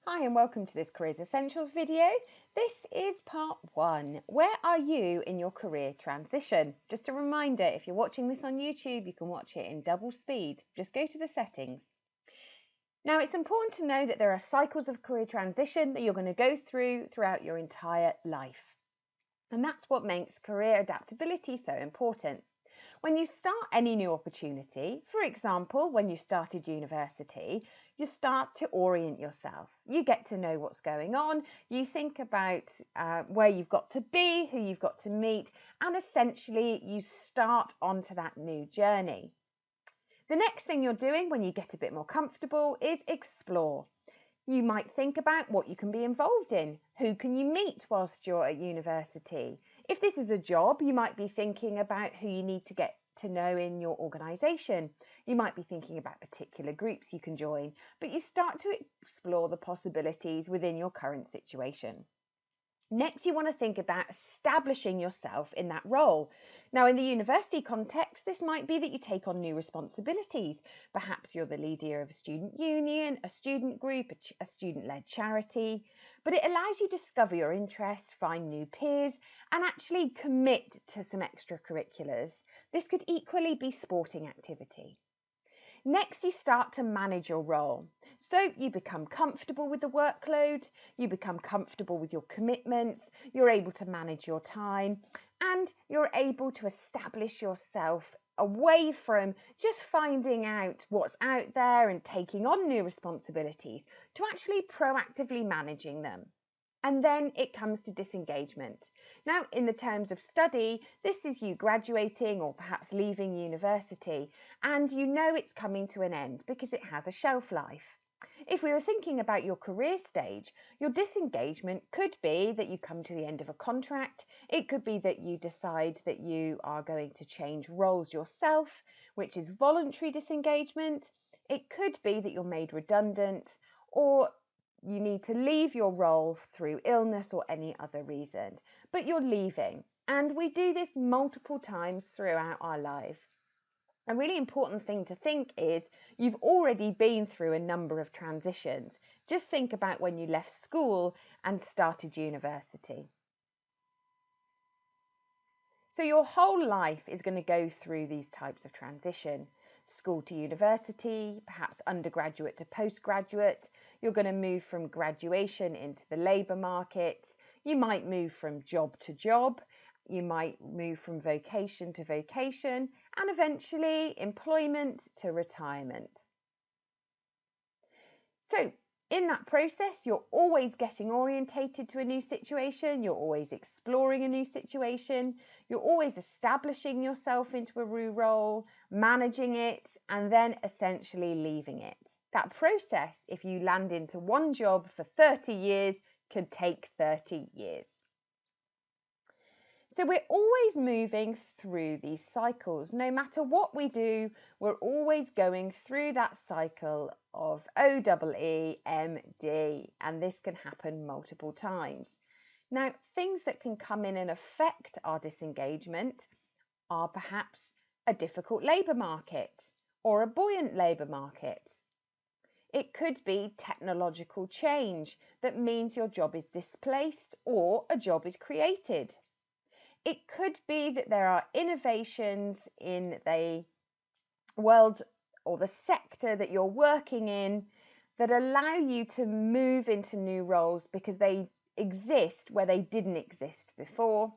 Hi and welcome to this Careers Essentials video. This is part 1. Where are you in your career transition? Just a reminder, if you're watching this on YouTube, you can watch it in double speed. Just go to the settings. Now, it's important to know that there are cycles of career transition that you're going to go through throughout your entire life. And that's what makes career adaptability so important. When you start any new opportunity, for example, when you started university, you start to orient yourself. You get to know what's going on. You think about where you've got to be, who you've got to meet, and essentially you start onto that new journey. The next thing you're doing when you get a bit more comfortable is explore. You might think about what you can be involved in. Who can you meet whilst you're at university? If this is a job, you might be thinking about who you need to get to know in your organisation. You might be thinking about particular groups you can join, but you start to explore the possibilities within your current situation. Next, you want to think about establishing yourself in that role. Now, in the university context, this might be that you take on new responsibilities. Perhaps you're the leader of a student union, a student group, a student-led charity, but it allows you to discover your interests, find new peers, and actually commit to some extracurriculars. This could equally be sporting activity. Next, you start to manage your role. So you become comfortable with the workload, you become comfortable with your commitments, you're able to manage your time, and you're able to establish yourself away from just finding out what's out there and taking on new responsibilities to actually proactively managing them. And then it comes to disengagement. Now, in the terms of study, this is you graduating or perhaps leaving university, and you know it's coming to an end because it has a shelf life. If we were thinking about your career stage, your disengagement could be that you come to the end of a contract. It could be that you decide that you are going to change roles yourself, which is voluntary disengagement. It could be that you're made redundant, or you need to leave your role through illness or any other reason, but you're leaving. And we do this multiple times throughout our life. A really important thing to think is you've already been through a number of transitions. Just think about when you left school and started university. So your whole life is going to go through these types of transition. School to university, perhaps undergraduate to postgraduate. You're going to move from graduation into the labour market. You might move from job to job. You might move from vocation to vocation, and eventually employment to retirement. So in that process, you're always getting orientated to a new situation. You're always exploring a new situation. You're always establishing yourself into a new role, managing it, and then essentially leaving it. That process, if you land into one job for 30 years, could take 30 years. So we're always moving through these cycles. No matter what we do, we're always going through that cycle of OEEMD, and this can happen multiple times. Now, things that can come in and affect our disengagement are perhaps a difficult labour market or a buoyant labour market. It could be technological change that means your job is displaced or a job is created. It could be that there are innovations in the world or the sector that you're working in that allow you to move into new roles because they exist where they didn't exist before.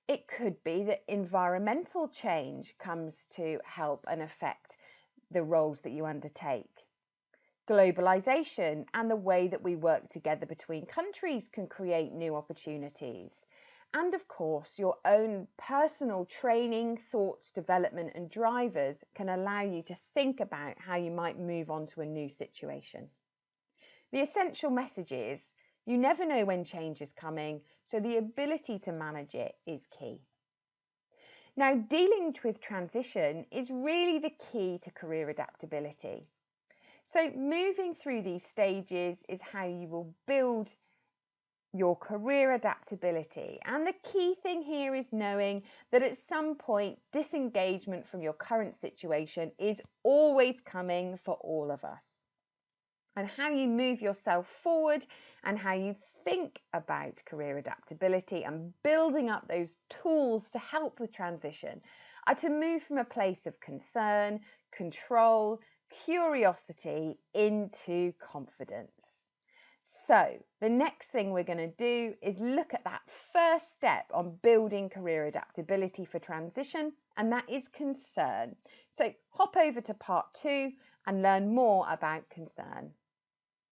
It could be that environmental change comes to help and affect the roles that you undertake. Globalization and the way that we work together between countries can create new opportunities. And of course, your own personal training, thoughts, development, and drivers can allow you to think about how you might move on to a new situation. The essential message is you never know when change is coming, so the ability to manage it is key. Now, dealing with transition is really the key to career adaptability. So moving through these stages is how you will build your career adaptability. And the key thing here is knowing that at some point disengagement from your current situation is always coming for all of us. and how you move yourself forward and how you think about career adaptability and building up those tools to help with transition are to move from a place of concern, control, curiosity into confidence. So the next thing we're going to do is look at that first step on building career adaptability for transition, and that is concern. So hop over to part 2 and learn more about concern.